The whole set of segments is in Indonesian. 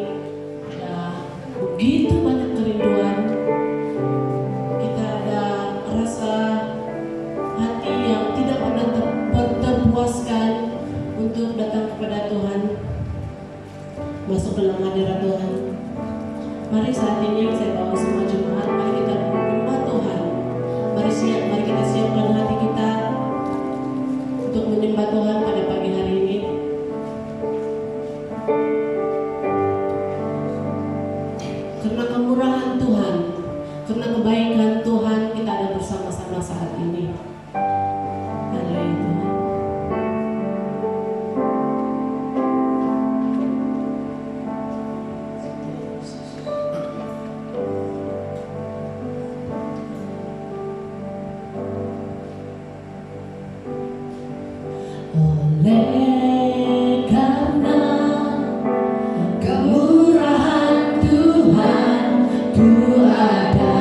Ada begitu banyak kerinduan, kita ada rasa hati yang tidak pernah terpuaskan untuk datang kepada Tuhan, masuk dalam hadirat Tuhan. Mari saat ini saya bawa semua jemaat, mari kita menyembah Tuhan. Mari kita siapkan hati kita untuk menyembah Tuhan pada pagi hari ini. Karena kemurahan Tuhan, karena kebaikan Tuhan, kita ada bersama-sama saat ini. Haleluya. Oleh karena kemurahan Tuhan, ku ada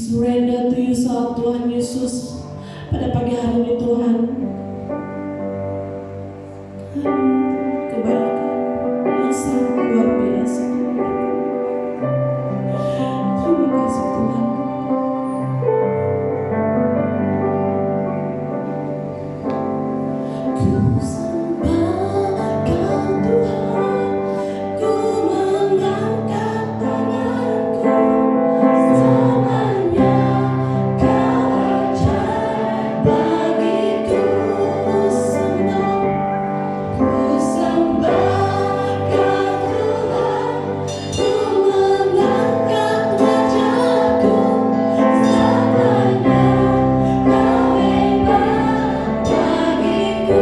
surrender to you Tuhan Yesus pada pagi hari ini Tuhan. Kebaikan yang sangat luar biasa. Terima kasih Tuhan. Ku sembah Kau Tuhan, ku mengangkat tanganku, selamanya Kau ajaib bagiku. Ku sembah Kau Tuhan, ku mengangkat wajahku, selamanya Kau hebat bagiku.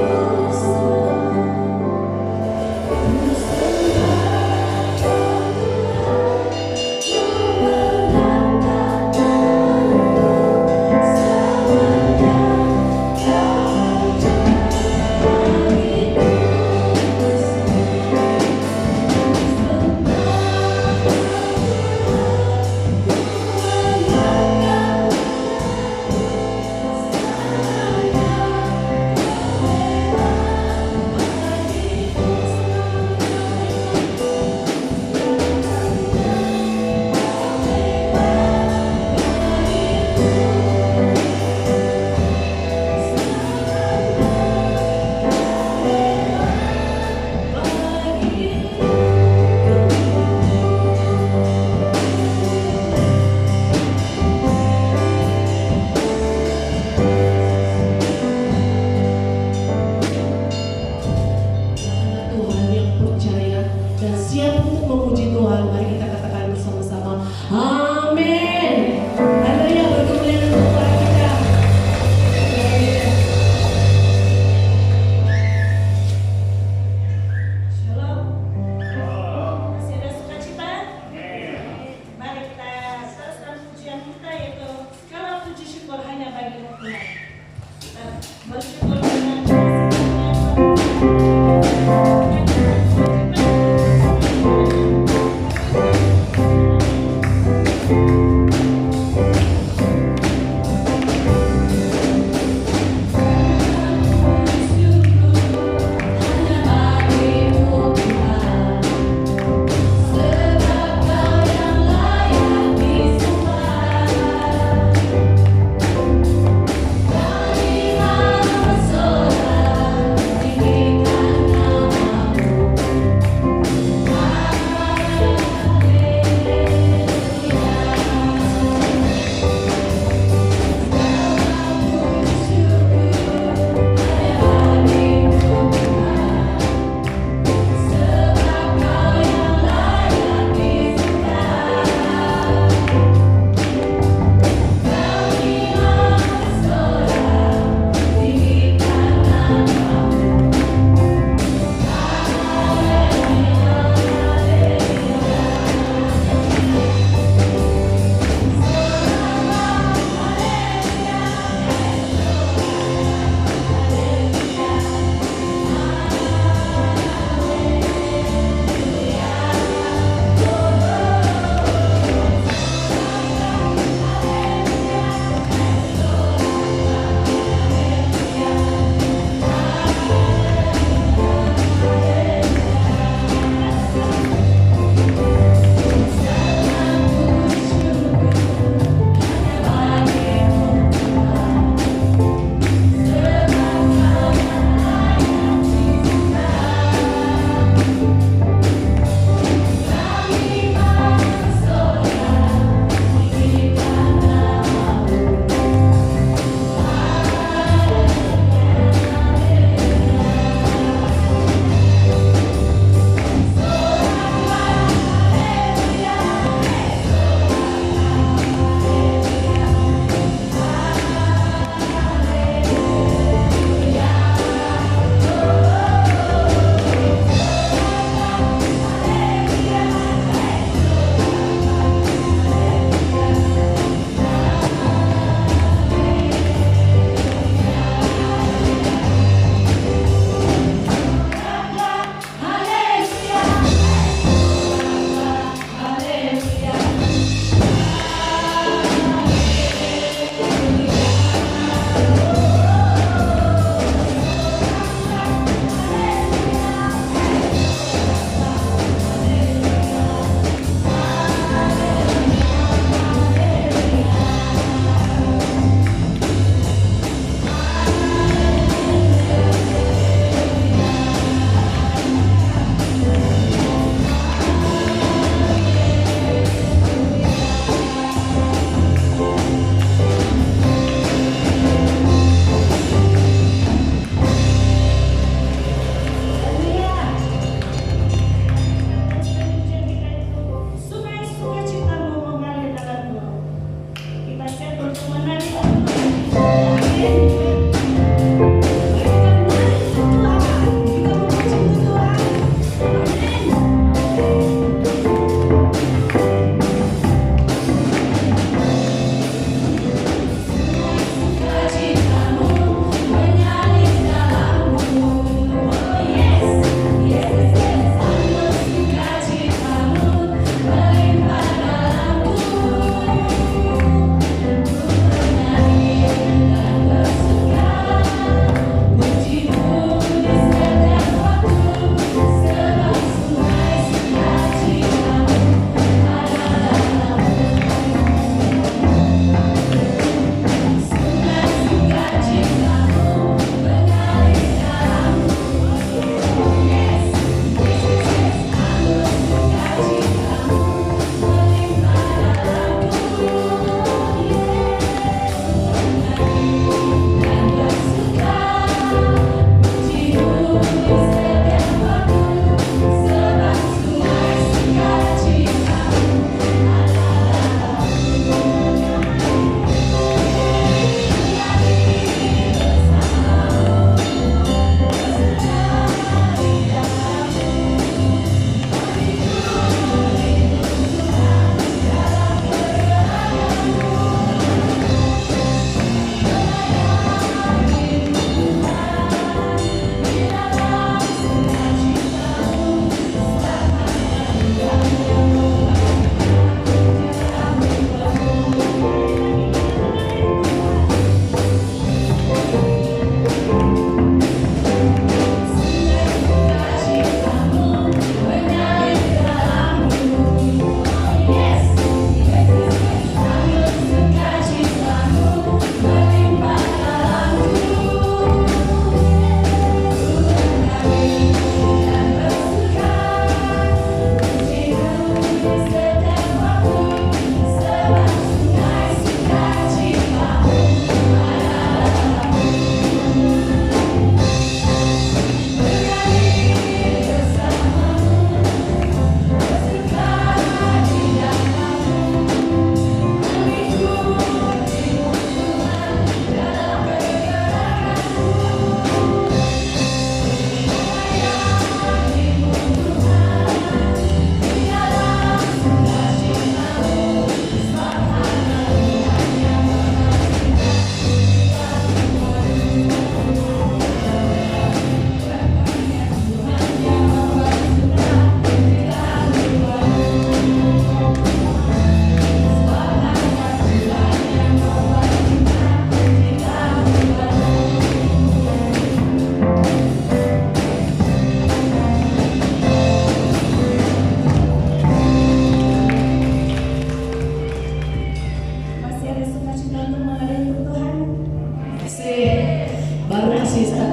Tuhan yang percaya dan siap untuk memuji Tuhan, mari kita katakan bersama-sama, amin. Haleluya, berkemuliaan untuk Tuhan kita. Shalom. Masih ada sukacita? Mari kita serahkan pujian kita, yaitu segala puji syukur hanya bagi Tuhan. Kita bersyukur dengan Kau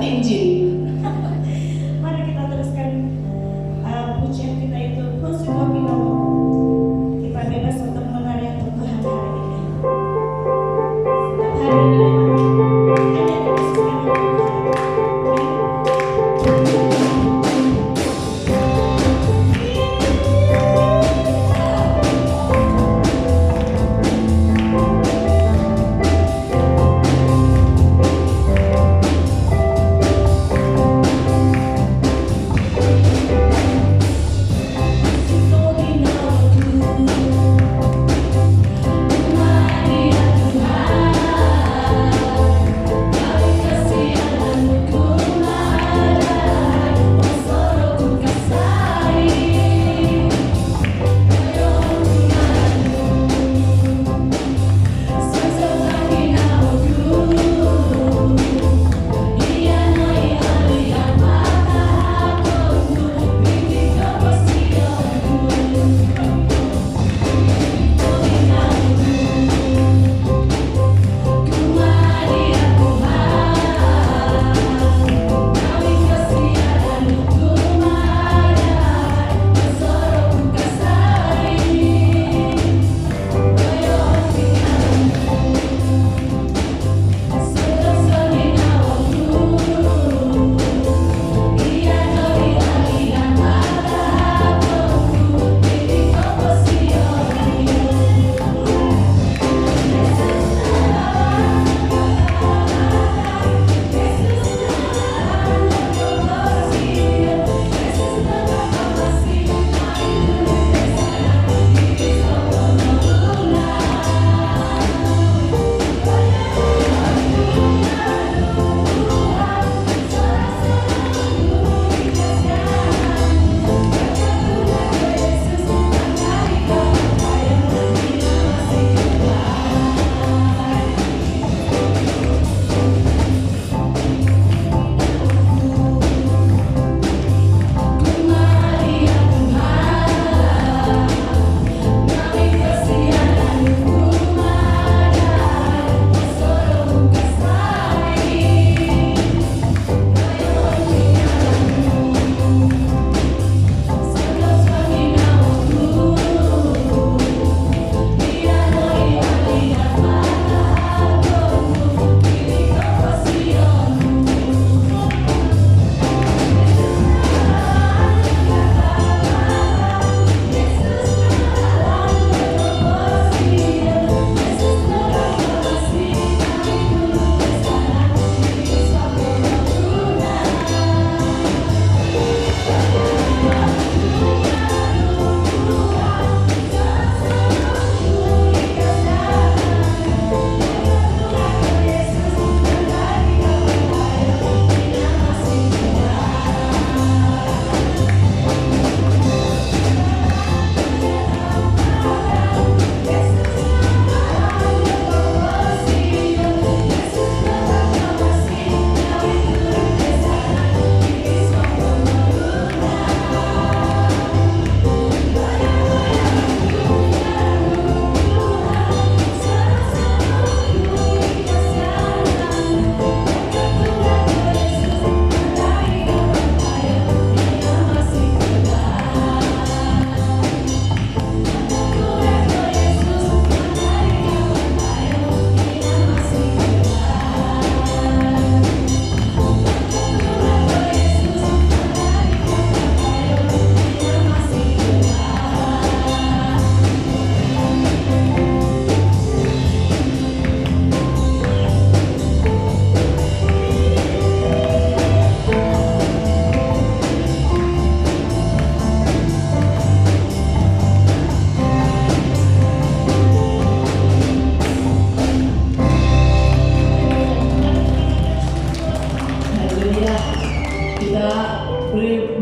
Injil. Mari kita teruskan pujian kita itu Kusuko Pinomo. Kita bebas untuk menari untuk Tuhan hari ini. Hari ini hanya dikhususkan untuk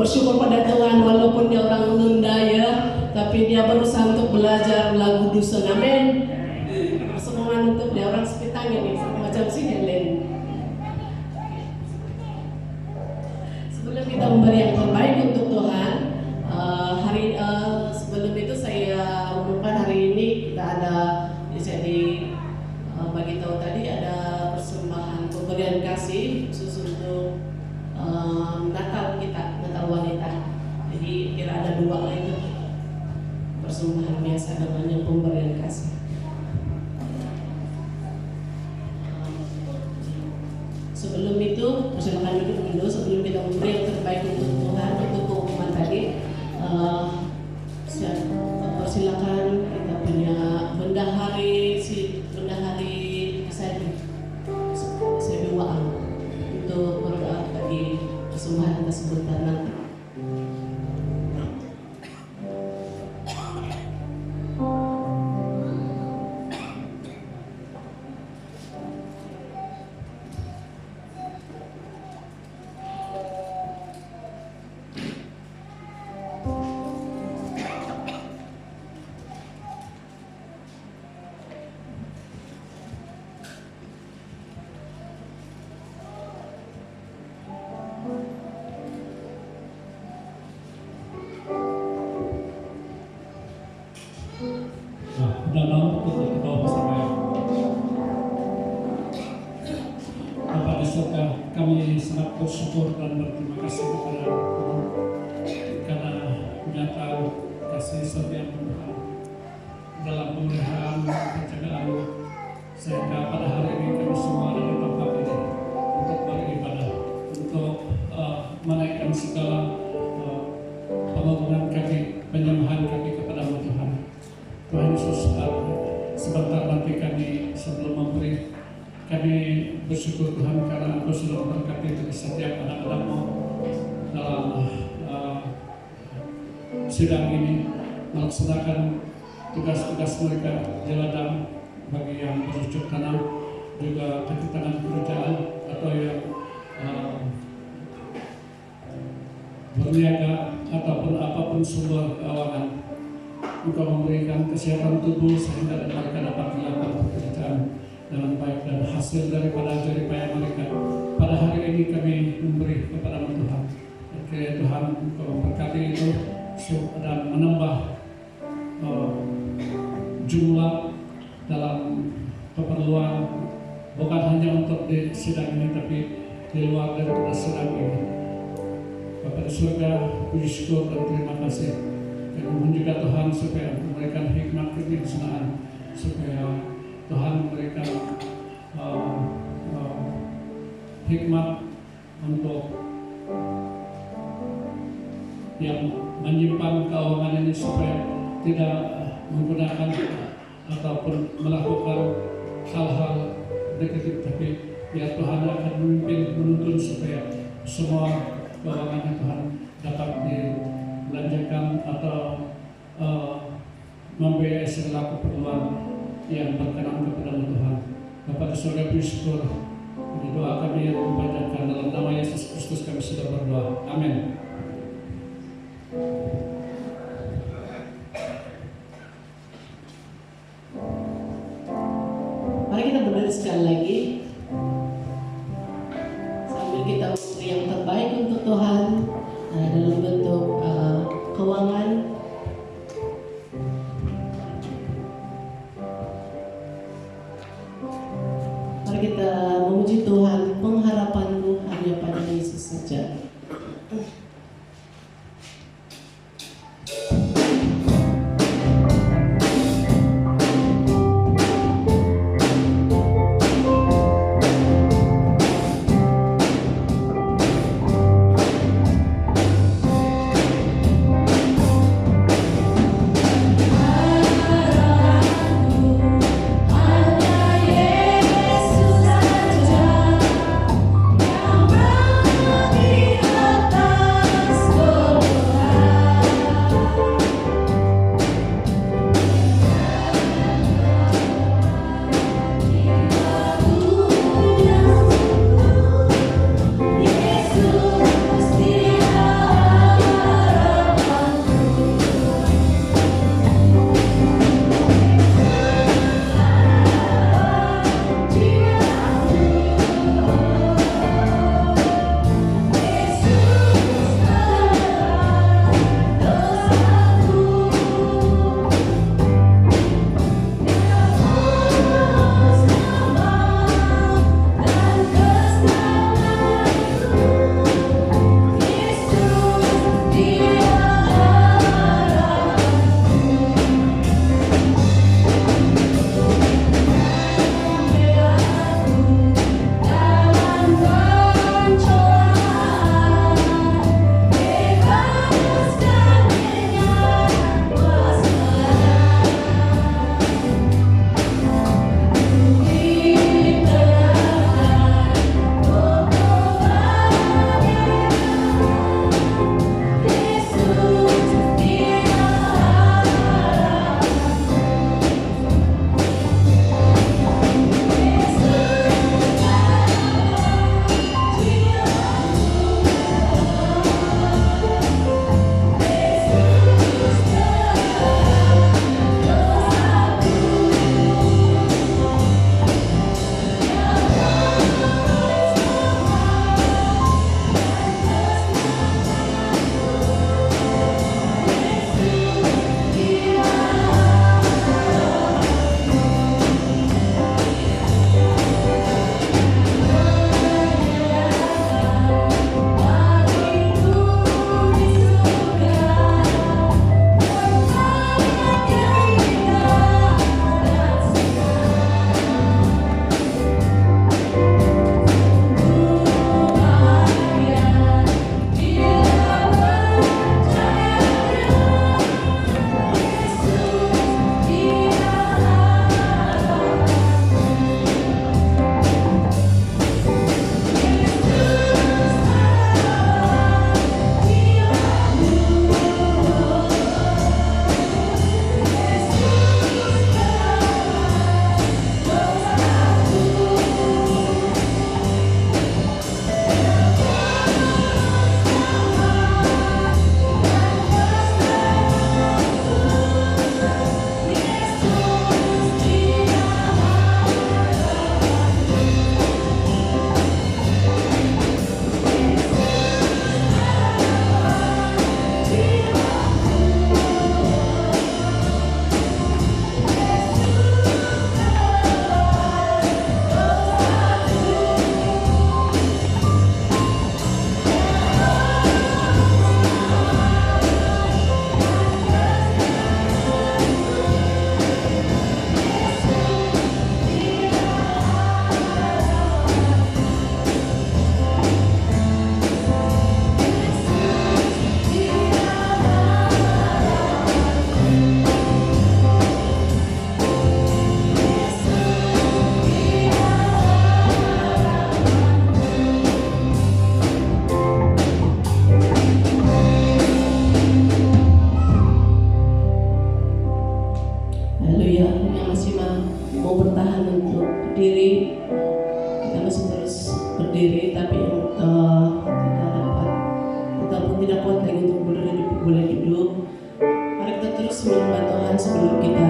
bersyukur pada Tuhan walaupun dia orang menunda ya, tapi dia berusaha untuk belajar lagu dusun. Amin. Semangat untuk dia orang sekitarnya nih, macam si Helen. Sebelum kita memberi yang terbaik untuk Tuhan, sebelum itu saya umumkan hari ini kita ada bagi tahu tadi ada persembahan pemberian kasih khusus untuk dua itu persembahan biasa namanya pemberian kasih. Sebelum itu, silakan duduk dulu sebelum kita memberi yang terbaik untuk Tuhan untuk pengumuman tadi. Persilakan kita punya bendahari saya doa untuk berdoa bagi persembahan tersebut nanti. Dalam untuk doa bersama. Bapa di surga, kami sangat bersyukur dan berterima kasih kepada Tuhan karena nyata kasih setia Tuhan dalam pemeliharaan penjagaan sehingga pada hari ini kami semua ada di tempat ini untuk beribadah, untuk menaikkan segala pengagungan kami, penyembahan kami kepada Tuhan. Tuhan Yesus, sebentar nanti kami sebelum memberi, kami bersyukur Tuhan karena Engkau sudah memberkati dari setiap anak-anak-Mu dalam sidang ini melaksanakan tugas-tugas mereka di ladang, bagi yang bercocok tanam, juga kaki tangan pekerjaan atau yang berniaga ataupun apapun sumber keuangan. Engkau memberikan kesehatan tubuh sehingga mereka dapat melakukan pekerjaan dengan baik dan hasil daripada jerih payah mereka. Pada hari ini kami memberi kepada Tuhan. Kiranya Tuhan Engkau memberkati itu dan menambah jumlah dalam keperluan, bukan hanya untuk di sidang ini tapi di luar daripada sidang ini. Bapa di surga, puji syukur dan terima kasih. Dan mohon juga Tuhan supaya memberikan hikmat kebijaksanaan, supaya Tuhan memberikan hikmat untuk yang menyimpan keuangan ini supaya tidak menggunakan ataupun melakukan hal-hal negatif, tapi ya Tuhan akan memimpin, menuntun supaya semua keuangan Tuhan dapat dibelanjakan atau membiayai segala keperluan yang berkenan kepada Tuhan. Bapa di surga, puji syukur. Ini doa kami yang dipanjatkan dalam nama Yesus Kristus kami sudah berdoa. Amin. Mari kita berdiri sekali lagi sambil kita memberi yang terbaik untuk Tuhan dalam bentuk keuangan. Mari kita memuji Tuhan, pengharapanku hanya pada Yesus saja. Hanya Yesus saja. kita masih terus berdiri, tapi tidak dapat ataupun tidak kuat lagi untuk boleh duduk. Mari kita terus menyembah Tuhan sebelum kita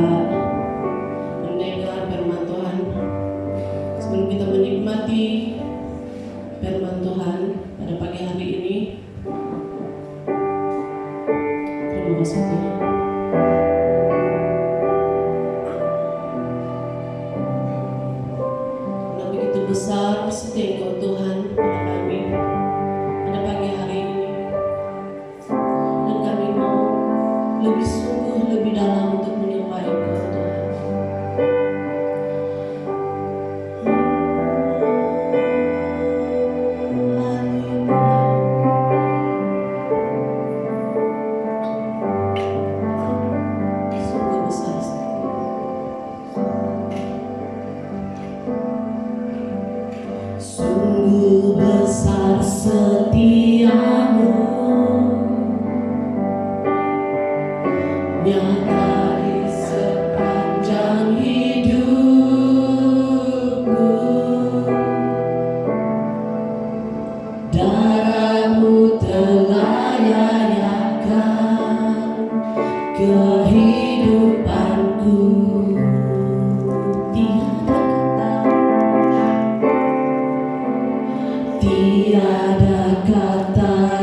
mendengar firman Tuhan, sebelum kita menikmati firman Tuhan pada pagi hari ini. Terima kasih Tuhan. Karena begitu besar setia Engkau Tuhan pada kami pada pagi hari ini, dan kami mau lebih sungguh, lebih dalam untuk menyembah Engkau Tuhan. Sungguh besar setia. Sungguh besar setiamu, nyata di sepanjang hidupku. Darahmu telah layakan kehidupanku. Tiada kata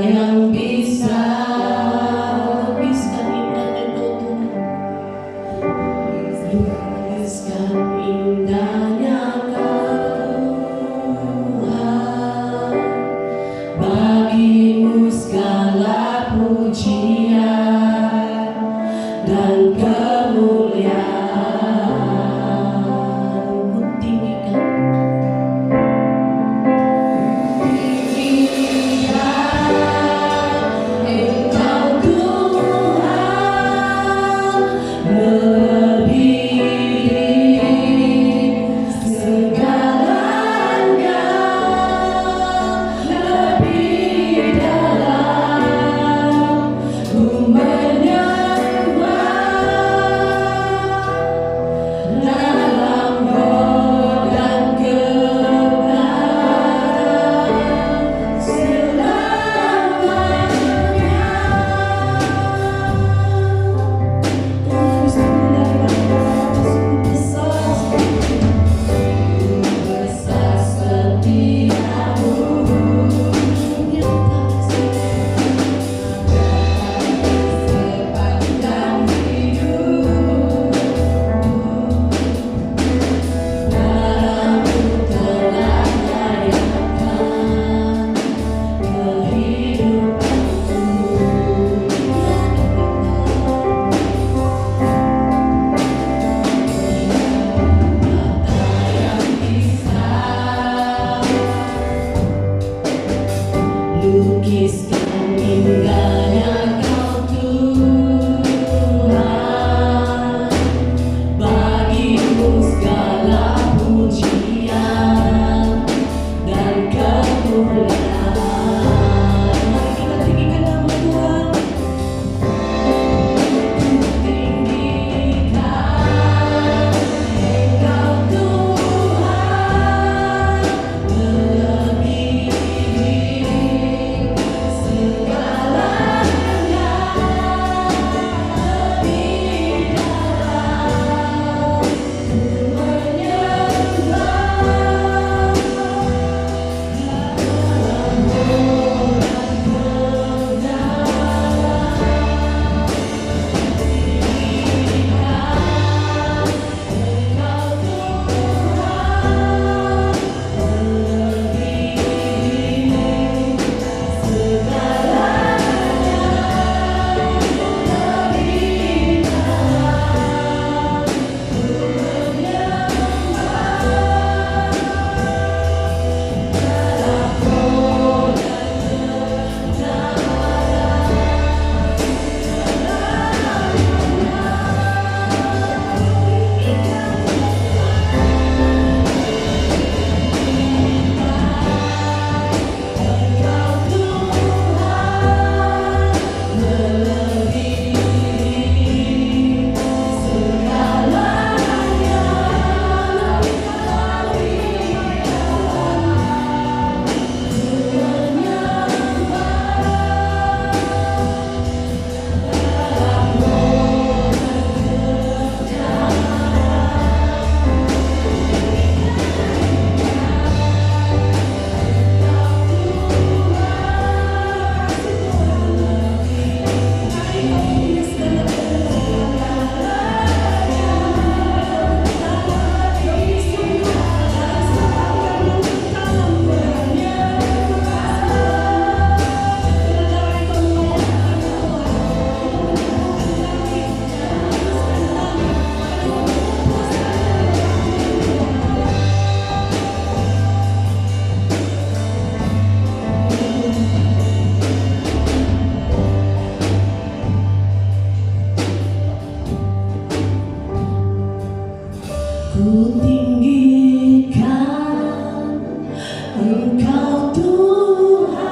Engkau Tuhan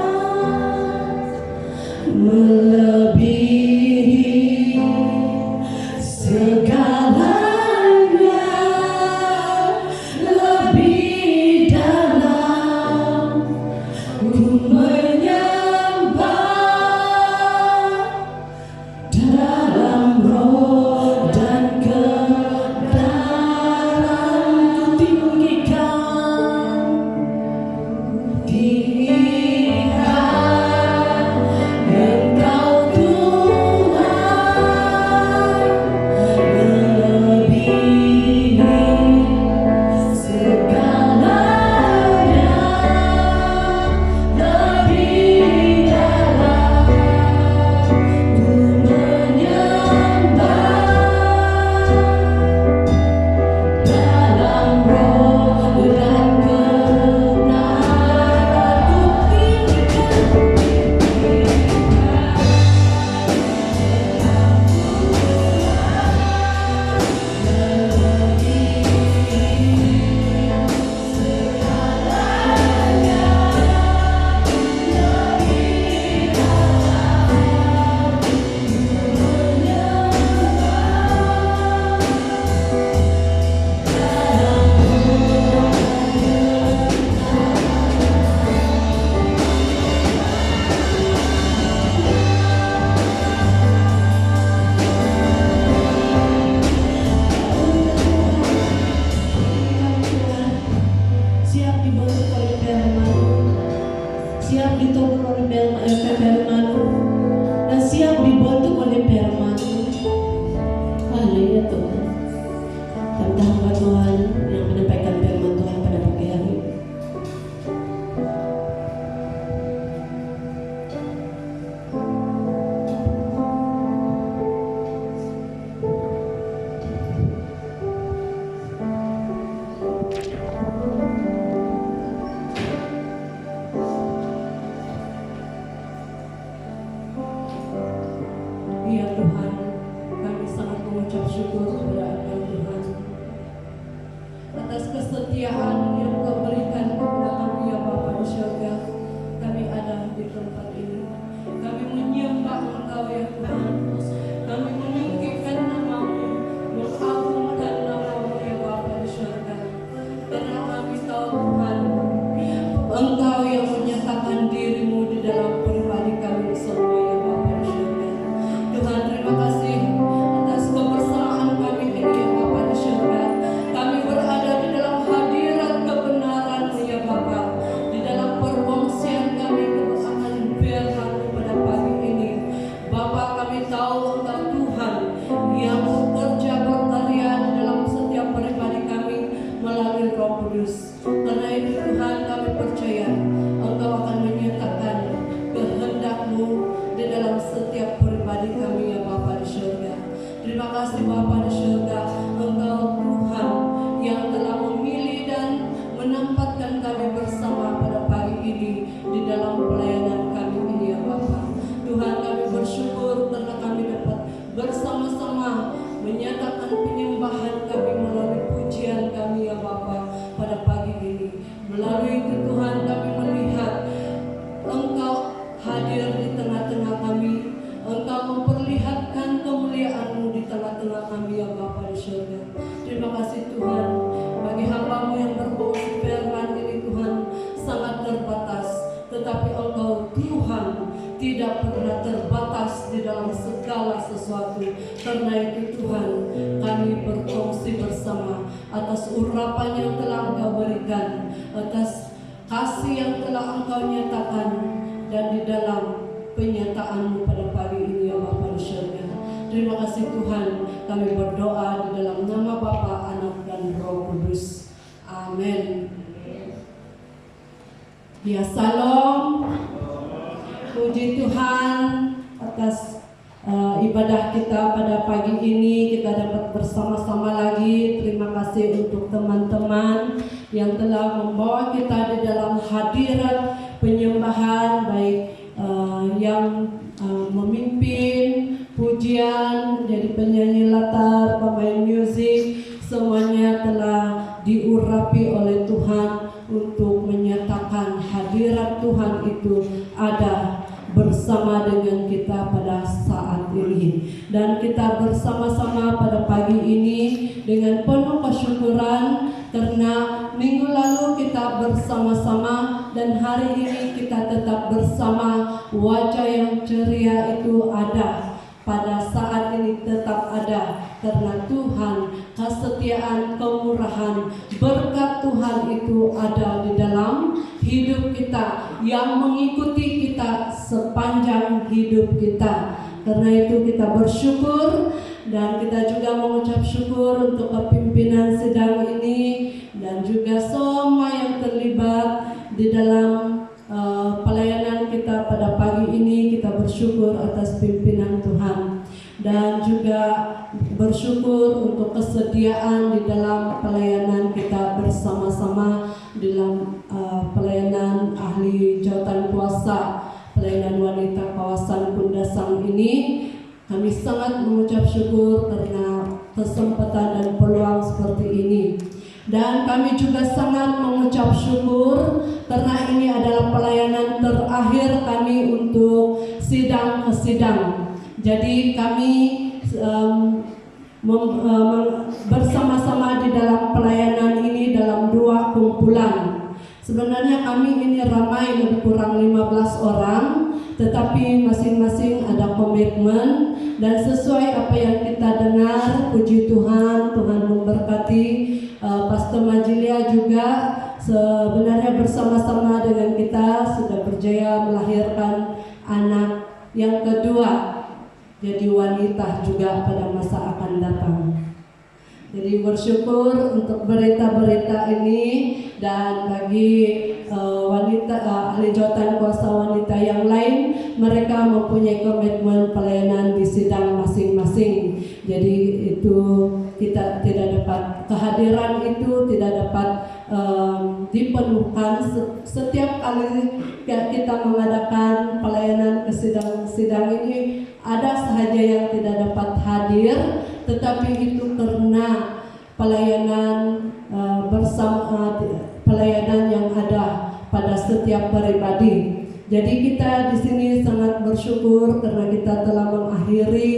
melebihi segalanya, lebih dalam ku menyembah dalam roh dan kebenaran. Ku tinggikan Engkau Tuhan melebihi segalanya, lebih dalam ku menyembah dalam roh dan kebenaran. Ku siap dibentuk oleh firman, siap ditubuh oleh firman, dan siap dibentuk oleh firman. Haleluya Tuhan. Kami hamba Tuhan yang menyampaikan firman Tuhan pada pagi hari ini. Ya Tuhan, kami sangat mengucap syukur kepada Engkau Tuhan atas kesetiaan yang Kau berikan kepada kami ya Bapa di surga. Kami ada di tempat ini, kami menyembah Engkau ya Tuhan, kami meninggikan nama-Mu, mengagungkan nama-Mu ya Bapa di surga. Karena kami tahu Tuhan, Engkau yang menyatakan diri-Mu di dalam pribadi kami semua ya Bapa di surga. Tuhan, terima kasih atas kebersamaan kami ini ya Bapa di surga. Kami berada di dalam hadirat kebenaran-Mu ya Bapa, di dalam perkongsian kami akan firman-Mu pada pagi ini. Bapa, kami tahu Engkau Tuhan yang bekerja berkarya di dalam setiap pribadi kami melalui Roh Kudus. Karena itu Tuhan, kami percaya Engkau akan menyatakan kehendak-Mu di dalam setiap pribadi kami ya Bapa di surga. Terima kasih Bapa di surga, Engkau Tuhan yang telah memilih dan menempatkan kami bersama pada pagi ini di dalam pelayanan kami ini ya Bapa. Tuhan, kami bersyukur karena kami dapat bersama-sama menyatakan penyembahan kami melalui pujian kami ya Bapa pada pagi ini. Melalui itu Tuhan, kami melihat Engkau hadir di tengah-tengah kami. Engkau memperlihatkan kemuliaan-Mu di tengah-tengah kami ya Bapa di surga. Terima kasih Tuhan bagi hamba-Mu yang berfungsi firman ini Tuhan sangat terbatas, tetapi Engkau Tuhan tidak pernah terbatas di dalam segala sesuatu. Karena itu Tuhan, kami berfungsi bersama atas urapan yang telah Engkau berikan, atas kasih yang telah Engkau nyatakan, dan di dalam penyataan-Mu pada pagi ini ya Bapa di surga. Terima kasih Tuhan, kami berdoa di dalam nama Bapa, Anak dan Roh Kudus. Amin. Ya salam. Puji Tuhan atas ibadah kita pada pagi ini. Kita dapat bersama-sama lagi. Terima kasih untuk teman-teman yang telah membawa kita di dalam hadirat penyembahan, baik yang memimpin pujian, jadi penyanyi latar, pemain musik, semuanya telah diurapi oleh Tuhan untuk menyatakan itu ada bersama dengan kita pada saat ini. Dan kita bersama-sama pada pagi ini dengan penuh kesyukuran karena minggu lalu kita bersama-sama dan hari ini kita tetap bersama. Wajah yang ceria itu ada, pada saat ini tetap ada, karena Tuhan, kesetiaan, kemurahan, berkat Tuhan itu ada di dalam hidup kita, yang mengikuti kita sepanjang hidup kita. Karena itu kita bersyukur, dan kita juga mengucap syukur untuk kepimpinan sidang ini dan juga semua yang terlibat di dalam pelayanan kita pada pagi ini. Kita bersyukur atas pimpinan Tuhan dan juga bersyukur untuk kesediaan di dalam pelayanan kita bersama-sama dalam pelayanan ahli jawatan kuasa, pelayanan wanita kawasan Kundasang ini. Kami sangat mengucap syukur karena kesempatan dan peluang seperti ini. Dan kami juga sangat mengucap syukur karena ini adalah pelayanan terakhir kami untuk sidang ke sidang. Jadi kami bersama-sama di dalam pelayanan ini dalam 2 kumpulan. Sebenarnya kami ini ramai, lebih kurang 15 orang, tetapi masing-masing ada komitmen, dan sesuai apa yang kita dengar, puji Tuhan, Tuhan memberkati. Pastor Majilia juga sebenarnya bersama-sama dengan kita sudah berjaya melahirkan anak yang kedua, jadi wanita juga pada masa akan datang. Jadi bersyukur untuk berita-berita ini, dan bagi wanita ahli jawatan kuasa wanita yang lain, mereka mempunyai komitmen pelayanan di sidang masing-masing. Jadi itu kita tidak dapat, kehadiran itu tidak dapat dipenuhkan. Setiap kali kita mengadakan pelayanan ke sidang-sidang ini, ada sahaja yang tidak dapat hadir, tetapi itu karena pelayanan bersama, pelayanan yang ada pada setiap pribadi. Jadi kita di sini sangat bersyukur karena kita telah mengakhiri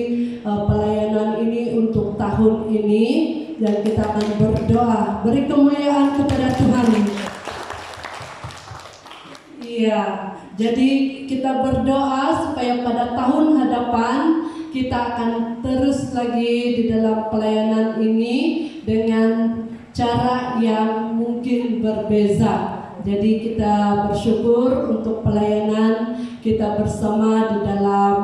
pelayanan ini untuk tahun ini, dan kita akan berdoa, beri kemuliaan kepada Tuhan. Iya, jadi kita berdoa supaya pada tahun hadapan kita akan terus lagi di dalam pelayanan ini dengan cara yang mungkin berbeza. Jadi kita bersyukur untuk pelayanan kita bersama di dalam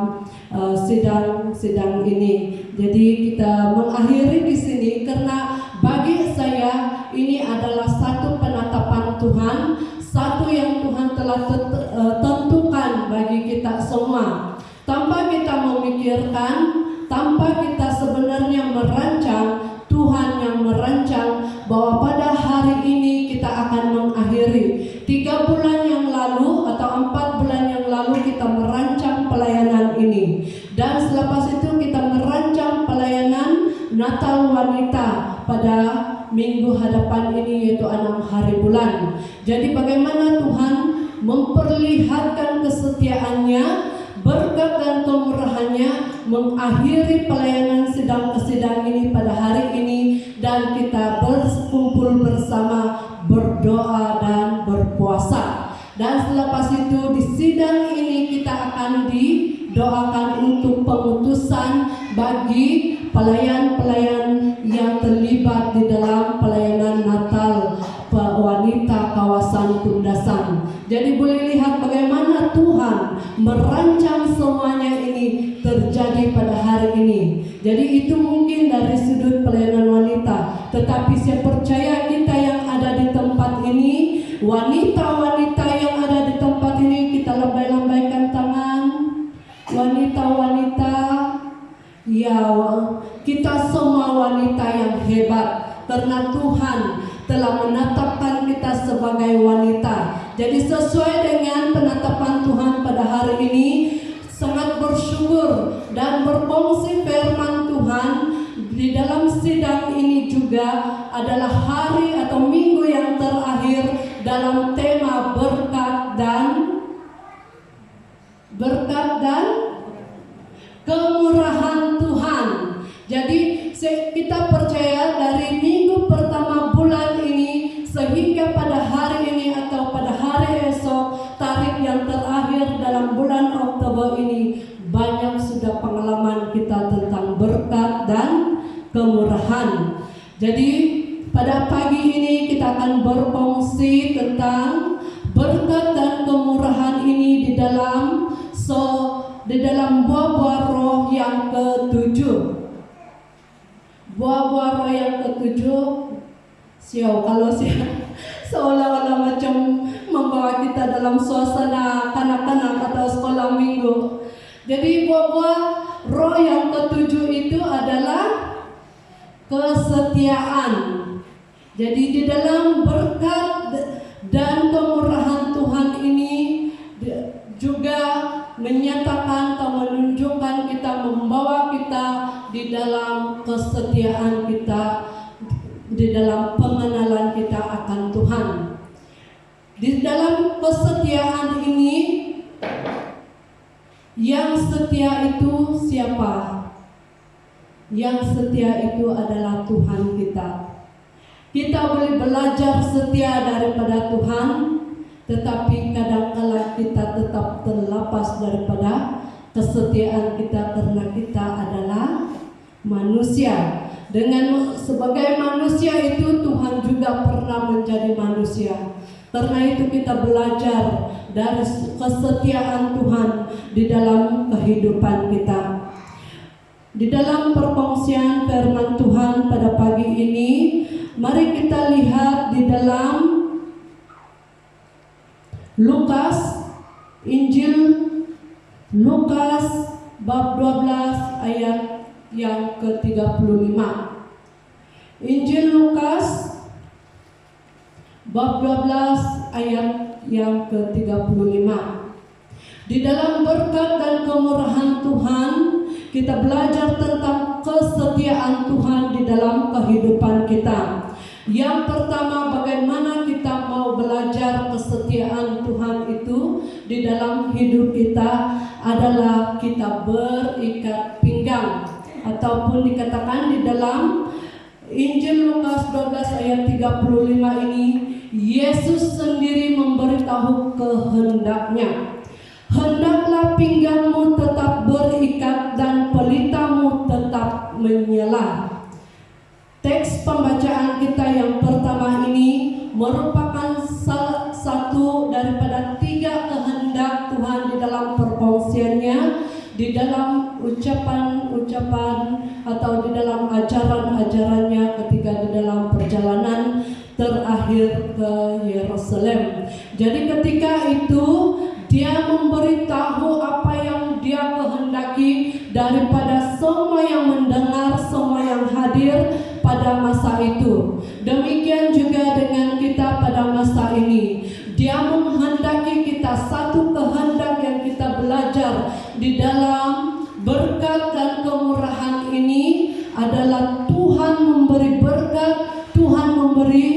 sidang-sidang ini. Jadi kita mengakhiri di sini karena bagi saya ini adalah satu penetapan Tuhan, satu yang Tuhan telah tentukan bagi kita semua. Tanpa kita memikirkan, tanpa kita sebenarnya merancang, Tuhan yang merancang bahwa pada hari ini kita akan mengakhiri 3 bulan yang lalu atau 4 bulan yang lalu kita merancang pelayanan ini, dan selepas itu kita merancang pelayanan Natal Wanita pada minggu hadapan ini, yaitu 6 hari bulan. Jadi bagaimana Tuhan memperlihatkan kesetiaannya, berkat dan kemurahannya, mengakhiri pelayanan sidang ke sidang ini pada hari ini, dan kita berkumpul bersama, berdoa dan berpuasa. Dan selepas itu di sidang ini kita akan didoakan untuk pengutusan bagi pelayan-pelayan yang terlibat di dalam pelayanan Natal wanita kawasan Kundasang. Jadi boleh lihat bagaimana Tuhan merancang semuanya ini terjadi pada hari ini. Jadi itu mungkin dari sudut pelayanan wanita, tetapi saya percaya kita yang ada di tempat ini, wanita-wanita yang ada di tempat ini, kita lambai-lambaikan tangan. Wanita-wanita, ya, kita semua wanita yang hebat karena Tuhan telah menetapkan kita sebagai wanita. Jadi sesuai dengan penetapan Tuhan pada hari ini, sangat bersyukur dan berfungsi firman Tuhan di dalam sidang ini juga adalah hari atau minggu yang terakhir dalam tema berkat dan berkat dan kemurahan Tuhan. Jadi kita percaya dari minggu pertama bulan ini sehingga pada hari ini atau pada hari esok, tarikh yang terakhir dalam bulan Oktober ini, banyak sudah pengalaman kita tentang berkat dan kemurahan. Jadi pada pagi ini kita akan berfungsi tentang berkat dan kemurahan ini di dalam buah-buah roh yang ketujuh. Buah-buah roh yang ketujuh, kalau seolah-olah macam membawa kita dalam suasana kanak-kanak atau sekolah minggu. Jadi buah-buah roh yang ketujuh itu adalah kesetiaan. Jadi di dalam berkat dan kemurahan Tuhan ini juga menyatakan atau menunjukkan kita, membawa kita di dalam kesetiaan kita, di dalam pengenalan kita akan Tuhan. Di dalam kesetiaan ini, yang setia itu siapa? Yang setia itu adalah Tuhan kita. Kita boleh belajar setia daripada Tuhan, tetapi kadang-kala kita tetap terlepas daripada kesetiaan kita karena kita adalah manusia. Dengan sebagai manusia itu Tuhan juga pernah menjadi manusia. Karena itu kita belajar dari kesetiaan Tuhan di dalam kehidupan kita. Di dalam perkongsian firman Tuhan pada pagi ini, mari kita lihat di dalam Injil Lukas bab 12 ayat yang ke-35. Injil Lukas bab 12 ayat yang ke-35. Di dalam berkat dan kemurahan Tuhan, kita belajar tentang kesetiaan Tuhan di dalam kehidupan kita. Yang pertama, bagaimana kita mau belajar kesetiaan Tuhan itu di dalam hidup kita adalah kita berikat pinggang, ataupun dikatakan di dalam Injil Lukas 12 ayat 35 ini, Yesus sendiri memberitahu kehendaknya. Hendaklah pinggangmu tetap berikat dan pelitamu tetap menyala. Teks pembacaan kita yang pertama ini merupakan salah satu daripada 3 kehendak Tuhan di dalam perkongsiannya, di dalam ucapan-ucapan atau di dalam ajaran-ajarannya ketika di dalam perjalanan terakhir ke Yerusalem. Jadi ketika itu dia memberitahu apa yang dia kehendaki daripada semua yang mendengar, semua yang hadir pada masa itu. Demikian juga dengan kita pada masa ini. Dia menghendaki kita, satu kehendak yang kita belajar di dalam berkat dan kemurahan ini adalah Tuhan memberi berkat, Tuhan memberi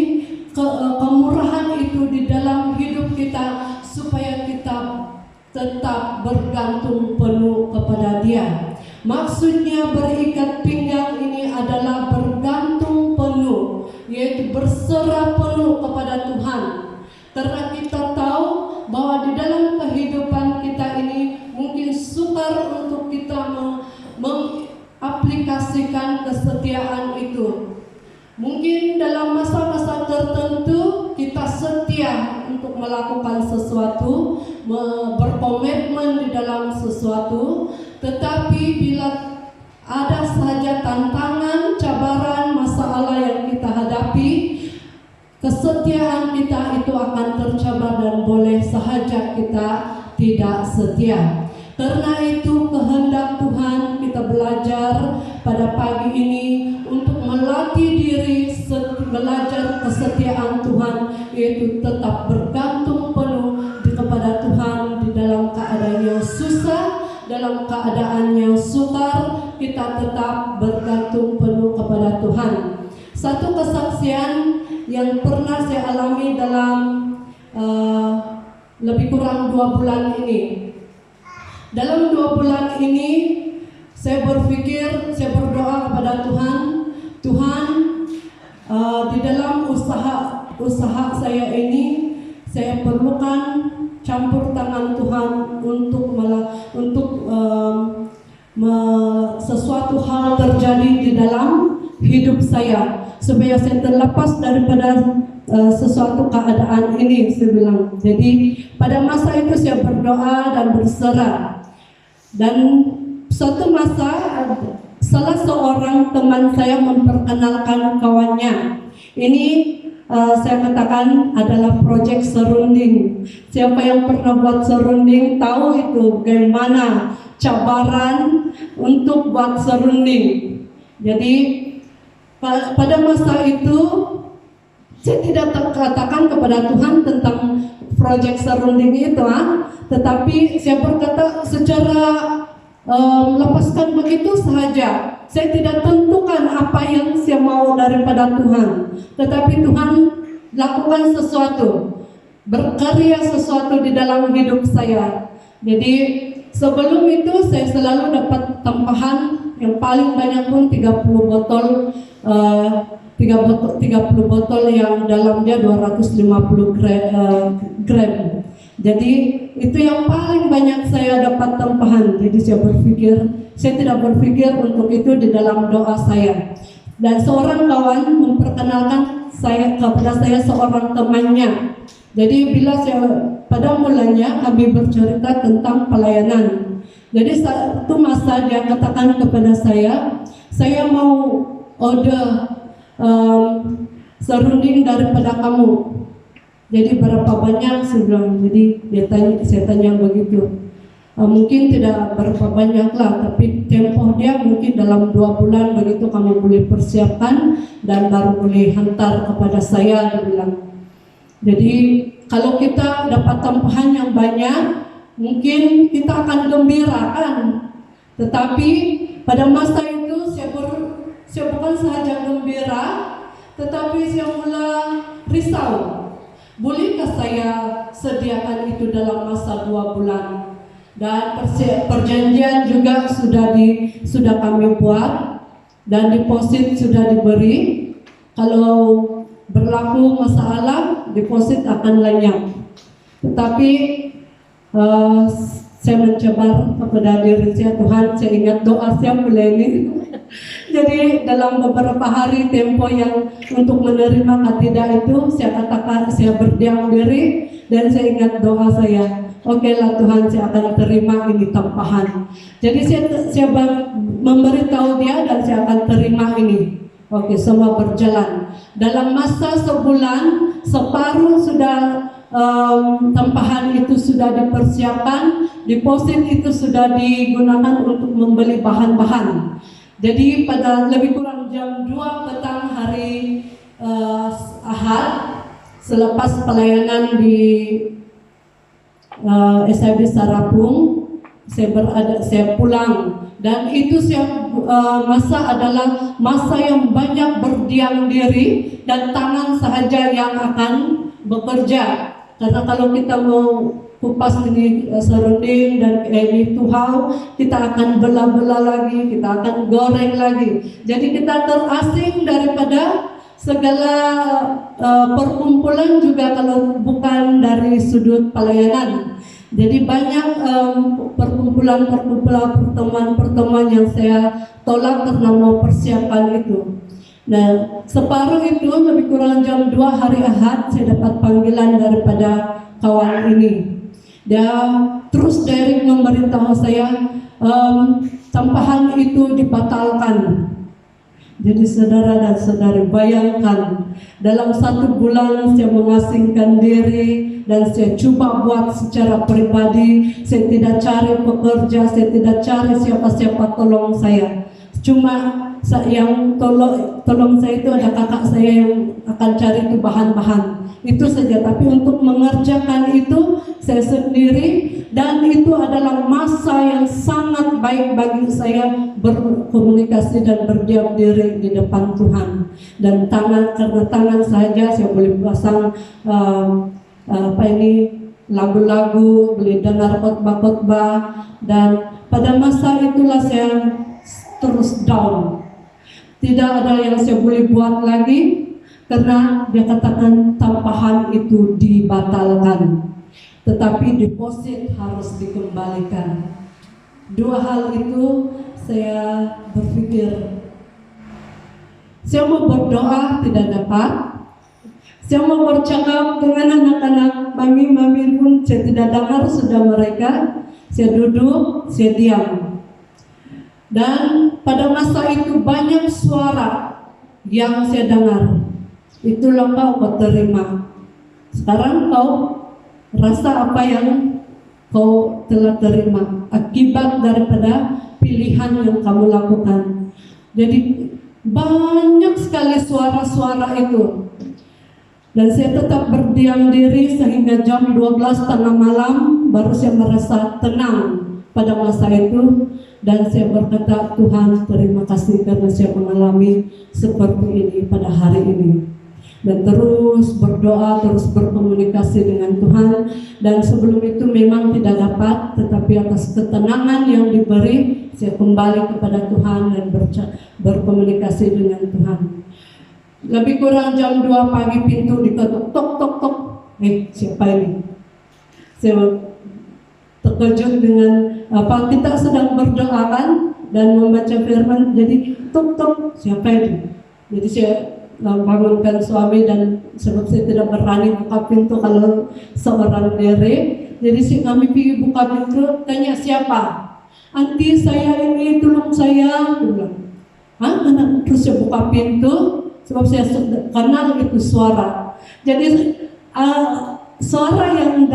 kemurahan itu di dalam hidup kita supaya kita tetap bergantung penuh kepada Dia. Maksudnya berikat pinggang ini adalah bergantung penuh, yaitu berserah penuh kepada Tuhan. Karena kita tahu bahwa di dalam kehidupan kita ini mungkin sukar untuk kita mengaplikasikan kesetiaan itu. Mungkin dalam masa-masa tertentu kita setia untuk melakukan sesuatu, berkomitmen di dalam sesuatu, tetapi bila ada saja tantangan, cabaran, masalah yang kita hadapi, kesetiaan kita itu akan tercabar dan boleh sahaja kita tidak setia. Karena itu kehendak Tuhan kita belajar pada pagi ini untuk melatih diri belajar kesetiaan Tuhan, yaitu tetap bergantung penuh kepada Tuhan di dalam keadaan yang susah, dalam keadaan yang sukar, kita tetap bergantung penuh kepada Tuhan. Satu kesaksian yang pernah saya alami dalam lebih kurang 2 bulan ini. Dalam 2 bulan ini saya berpikir, saya berdoa kepada Tuhan, Tuhan, di dalam usaha saya ini saya perlukan campur tangan Tuhan untuk sesuatu hal terjadi di dalam hidup saya supaya saya terlepas daripada sesuatu keadaan ini, saya bilang. Jadi pada masa itu saya berdoa dan berserah. Dan suatu masa salah seorang teman saya memperkenalkan kawannya. Ini saya katakan adalah proyek serunding. Siapa yang pernah buat serunding tahu itu bagaimana cabaran untuk buat serunding. Jadi pada masa itu saya tidak katakan kepada Tuhan tentang proyek serunding itu, tetapi saya berkata secara lepaskan begitu saja. Saya tidak tentukan apa yang saya mau daripada Tuhan, tetapi Tuhan lakukan sesuatu, berkarya sesuatu di dalam hidup saya. Jadi sebelum itu saya selalu dapat tempahan yang paling banyak pun 30 botol 30 botol yang dalamnya 250 gram. Jadi itu yang paling banyak saya dapat tempahan. Jadi saya tidak berpikir untuk itu di dalam doa saya. Dan seorang kawan memperkenalkan saya kepada saya seorang temannya. Jadi pada mulanya kami bercerita tentang pelayanan. Jadi satu masa dia katakan kepada saya mau order serunding daripada kamu. Jadi berapa banyak, saya bilang. Jadi saya tanya begitu. Mungkin tidak berapa banyak lah, tapi tempoh dia mungkin dalam 2 bulan begitu kamu boleh persiapkan dan baru boleh hantar kepada saya, dia bilang. Jadi kalau kita dapat tempahan yang banyak, mungkin kita akan gembira kan. Tetapi pada masa itu saya bukan sahaja gembira, tetapi saya mulai risau. Bolehkah saya sediakan itu dalam masa 2 bulan? Dan perjanjian juga sudah kami buat dan deposit sudah diberi. Kalau berlaku masalah, deposit akan lenyap. Tetapi saya mencoba kepada diri saya, Tuhan, saya ingat doa saya mulai ini. Jadi dalam beberapa hari tempo yang untuk menerima atau tidak itu, saya katakan, saya berdiam diri dan saya ingat doa saya. Oke lah Tuhan, saya akan terima ini tempahan. Jadi saya memberitahu dia dan saya akan terima ini. Oke, semua berjalan. Dalam masa sebulan, separuh sudah tempahan itu sudah dipersiapkan, deposit itu sudah digunakan untuk membeli bahan-bahan. Jadi pada lebih kurang jam 2 petang hari Ahad, selepas pelayanan di SIB Sarapung, saya pulang. Dan itu masa adalah masa yang banyak berdiam diri dan tangan sahaja yang akan bekerja. Karena kalau kita mau kupas ini serunding dan ini tuhau, kita akan belah-belah lagi, kita akan goreng lagi. Jadi kita terasing daripada segala perkumpulan juga kalau bukan dari sudut pelayanan. Jadi banyak pertemuan yang saya tolak karena mau persiapan itu. Nah, separuh itu lebih kurang jam 2 hari Ahad saya dapat panggilan daripada kawan ini. Dia terus direct memberitahu saya tempahan itu dibatalkan. Jadi saudara dan saudari bayangkan, dalam 1 bulan saya mengasingkan diri dan saya coba buat secara pribadi. Saya tidak cari pekerja, saya tidak cari siapa-siapa tolong saya. Cuma yang tolong saya itu ada kakak saya yang akan cari itu bahan-bahan. Itu saja, tapi untuk mengerjakan itu saya sendiri, dan itu adalah masa yang sangat baik bagi saya berkomunikasi dan berdiam diri di depan Tuhan. Dan karena tangan saja saya boleh pasang lagu-lagu, beli dengar khotbah-khotbah, dan pada masa itulah saya terus down. Tidak ada yang saya boleh buat lagi karena dia katakan tampahan itu dibatalkan, tetapi deposit harus dikembalikan. Dua hal itu saya berpikir, saya mau berdoa tidak dapat, saya mau bercakap dengan anak-anak mami pun saya tidak dengar sudah mereka. Saya duduk, saya diam. Dan pada masa itu banyak suara yang saya dengar. Itulah kau terima. Sekarang kau rasa apa yang kau telah terima akibat daripada pilihan yang kamu lakukan. Jadi banyak sekali suara-suara itu. Dan saya tetap berdiam diri sehingga jam 12 tengah malam baru saya merasa tenang pada masa itu. Dan saya berkata, Tuhan terima kasih karena saya mengalami seperti ini pada hari ini. Dan terus berdoa, terus berkomunikasi dengan Tuhan. Dan sebelum itu memang tidak dapat, tetapi atas ketenangan yang diberi, saya kembali kepada Tuhan dan berkomunikasi dengan Tuhan. Lebih kurang jam 2 pagi pintu diketuk, tok tok tok. Siapa ini? Saya terkejut dengan kita sedang berdoa kan dan membaca firman, jadi tok tok, siapa ini? Jadi saya bangunkan suami, dan sebab saya tidak berani buka pintu kalau seorang diri, jadi kami pergi buka pintu, tanya siapa? Anti saya ini, tolong saya. Dia bilang, anak, terus saya buka pintu. Sebab saya kenal itu suara. Jadi suara yang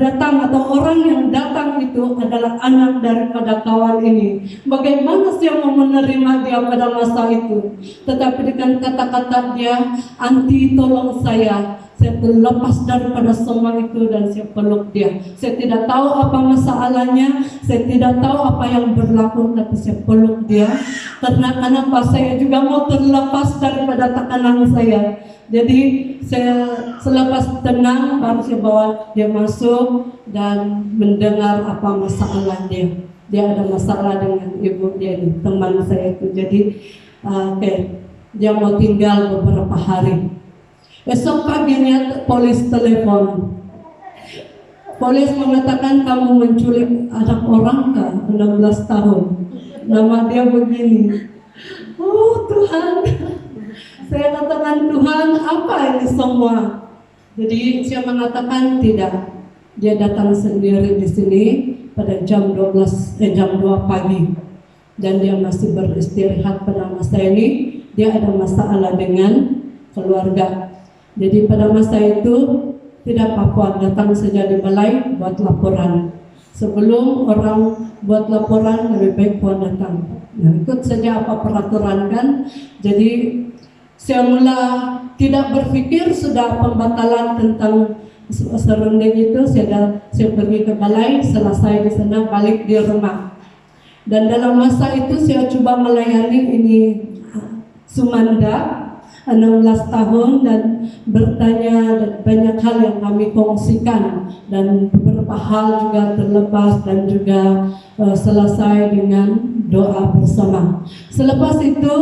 datang atau orang yang datang itu adalah anak daripada kawan ini. Bagaimana saya mau menerima dia pada masa itu? Tetapi dengan kata-kata dia, anti tolong saya terlepas daripada semua itu dan saya peluk dia. Saya tidak tahu apa masalahnya, saya tidak tahu apa yang berlaku, tapi saya peluk dia. Karena kenapa? Saya juga mau terlepas daripada tekanan saya. Jadi saya selepas tenang baru saya bawa dia masuk dan mendengar apa masalah dia. Dia ada masalah dengan ibu dia ini, teman saya itu. Jadi dia mau tinggal beberapa hari. Esok paginya polis telepon. Polis mengatakan kamu menculik anak orang kah? 16 tahun. Nama dia begini. Oh Tuhan. Saya katakan, Tuhan, apa ini semua? Jadi saya mengatakan tidak. Dia datang sendiri di sini pada jam 2 pagi. Dan dia masih beristirahat pada masa ini. Dia ada masalah dengan keluarga. Jadi pada masa itu tidak apa-apa, datang saja di balai buat laporan. Sebelum orang buat laporan lebih baik puan datang. Nah, ikut saja apa peraturan kan. Jadi saya mula tidak berpikir sudah pembatalan tentang serunding itu. Saya pergi ke balai, selesai di sana balik di rumah. Dan dalam masa itu saya coba melayani ini Sumanda 16 tahun dan bertanya, dan banyak hal yang kami kongsikan dan beberapa hal juga terlepas dan juga selesai dengan doa bersama. Selepas itu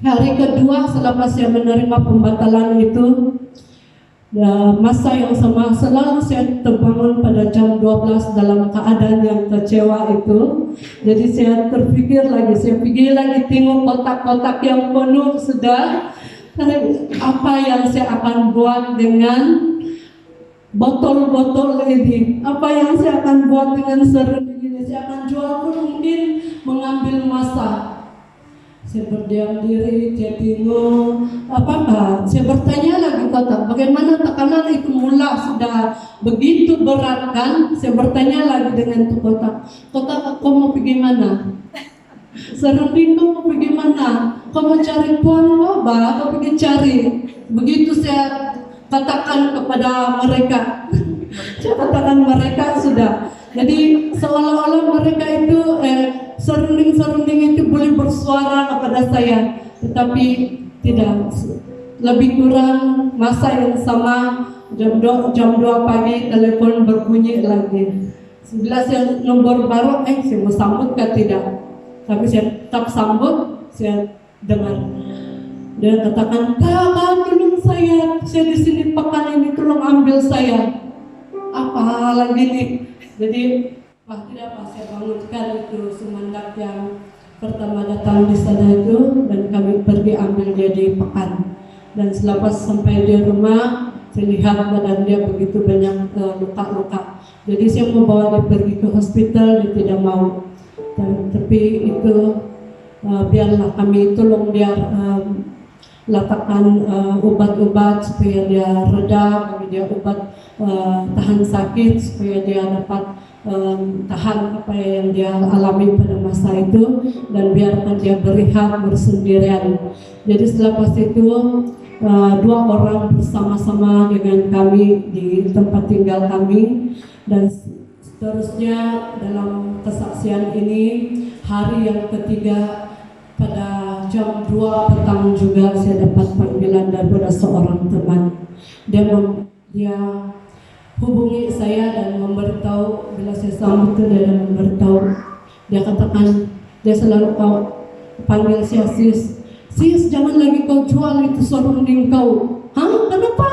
hari kedua selepas saya menerima pembatalan itu, masa yang sama selalu saya terbangun pada jam 12 dalam keadaan yang kecewa itu. Jadi saya terpikir lagi, saya pergi lagi tengok kotak-kotak yang penuh sudah. Apa yang saya akan buat dengan botol-botol ini? Apa yang saya akan buat dengan serunding ini? Saya akan jual pun mungkin mengambil masa. Saya berdiam diri, saya bingung. Apakah? Saya bertanya lagi kotak, bagaimana tekanan itu mula sudah begitu berat kan? Saya bertanya lagi dengan tu kotak, kau mau pergi mana? Serunding kau mau pergi mana? Kau mau cari tuan wabah, kau pergi cari. Begitu saya katakan kepada mereka. Saya katakan mereka sudah. Jadi seolah-olah mereka itu serunding-serunding itu boleh bersuara kepada saya, tetapi tidak. Lebih kurang masa yang sama jam 2 pagi telepon berbunyi lagi. Bila saya nomor baru, saya mau sambut kan tidak. Tapi saya tetap sambut, saya dengar. Dia katakan, "Kak, tolong saya di sini pekan ini, tolong ambil saya." Apa lagi nih? Jadi tidak pas saya bangunkan itu Sumandak yang pertama datang di sana itu, dan kami pergi ambil dia di pekan. Dan selepas sampai di rumah, saya lihat badan dia begitu banyak luka-luka. Jadi saya mau bawa dia pergi ke hospital, dia tidak mau. Tapi itu biarlah kami tolong dia letakkan obat-obat supaya dia reda, bagi dia obat tahan sakit supaya dia dapat tahan apa yang dia alami pada masa itu, dan biarkan dia berehat bersendirian. Jadi selepas itu 2 orang bersama-sama dengan kami di tempat tinggal kami, dan seterusnya dalam kesaksian ini hari yang ketiga pada jam 2 petang juga saya dapat panggilan daripada seorang teman. Dia hubungi saya dan memberitahu, bila saya sambut dia dan memberitahu, dia katakan, dia selalu panggil saya sis, jangan lagi kau jual itu sorunding kau. Hah? Kenapa?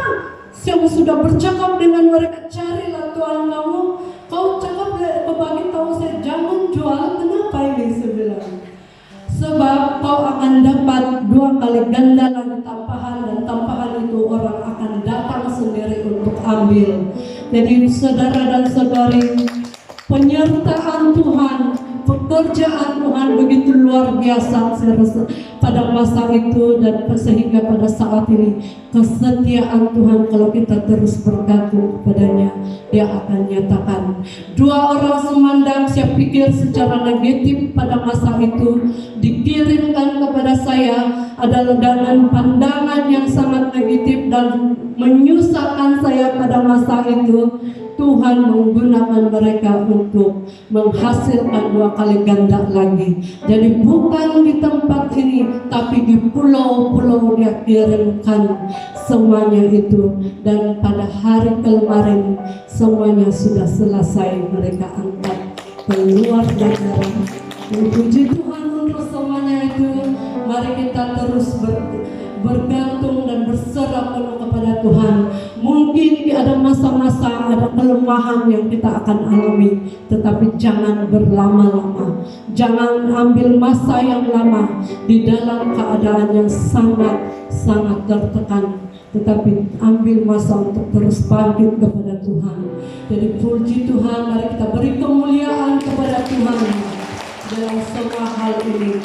Saya sudah bercakap dengan mereka, carilah Tuhan kamu. Kau cakap bagi tahu saya jangan jual. Kenapa ini? Saya bilang, sebab kau akan dapat 2 kali ganda lagi tampahan, dan tampahan itu orang akan datang sendiri untuk ambil. Jadi saudara dan saudari, penyertaan Tuhan, pekerjaan Tuhan begitu luar biasa saya rasa pada masa itu, dan sehingga pada saat ini kesetiaan Tuhan kalau kita terus bergantung kepadanya, dia akan nyatakan. 2 orang Sumandak saya pikir secara negatif pada masa itu dikirimkan kepada saya adalah dengan pandangan yang sangat negatif dan menyusahkan saya pada masa itu. Tuhan menggunakan mereka untuk menghasilkan 2 kali ganda lagi. Jadi bukan di tempat ini, tapi di pulau-pulau dia kirimkan semuanya itu. Dan pada hari kemarin semuanya sudah selesai, mereka angkat keluar negara. Puji Tuhan untuk semuanya itu. Mari kita terus bergantung dan berserah penuh kepada Tuhan. Mungkin ada masa-masa, ada kelemahan yang kita akan alami, tetapi jangan berlama-lama. Jangan ambil masa yang lama di dalam keadaan yang sangat tertekan, tetapi ambil masa untuk terus bangkit kepada Tuhan. Jadi puji Tuhan, mari kita beri kemuliaan kepada Tuhan dalam semua hal ini.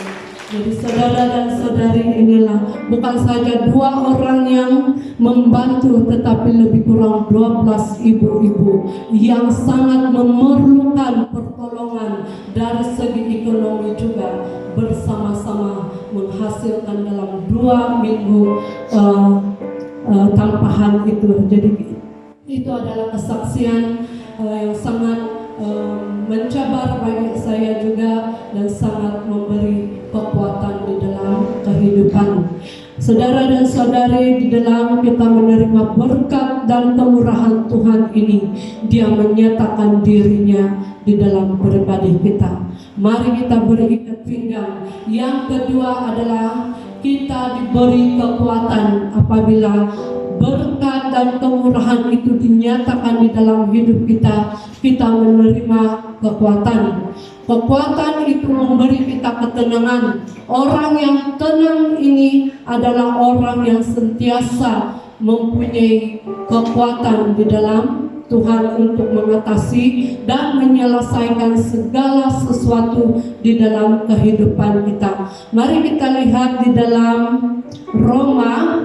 Jadi saudara dan saudari, inilah bukan saja 2 orang yang membantu, tetapi lebih kurang 12 ibu-ibu yang sangat memerlukan pertolongan dari segi ekonomi juga, bersama-sama menghasilkan dalam 2 minggu tampahan itu. Jadi itu adalah kesaksian yang sangat mencabar bagi saya juga, dan sangat memberi kekuatan di dalam kehidupan. Saudara dan saudari, di dalam kita menerima berkat dan kemurahan Tuhan ini, Dia menyatakan dirinya di dalam pribadi kita. Mari kita berikat pinggang. Yang kedua adalah kita diberi kekuatan apabila berkat dan kemurahan itu dinyatakan di dalam hidup kita. Kita menerima kekuatan. Kekuatan itu memberi kita ketenangan. Orang yang tenang ini adalah orang yang sentiasa mempunyai kekuatan di dalam Tuhan untuk mengatasi dan menyelesaikan segala sesuatu di dalam kehidupan kita. Mari kita lihat di dalam Roma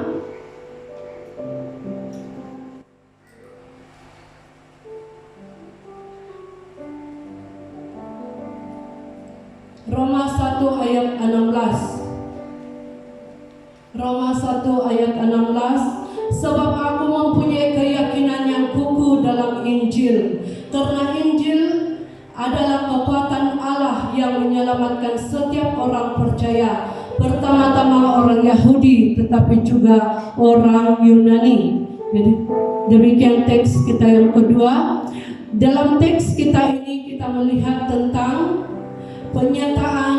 Roma 1 ayat 16. Roma 1 ayat 16. Sebab aku mempunyai keyakinan yang kukuh dalam Injil, karena Injil adalah kekuatan Allah yang menyelamatkan setiap orang percaya, pertama-tama orang Yahudi tetapi juga orang Yunani. Jadi Demikian teks kita yang kedua. Dalam teks kita ini kita melihat tentang pernyataan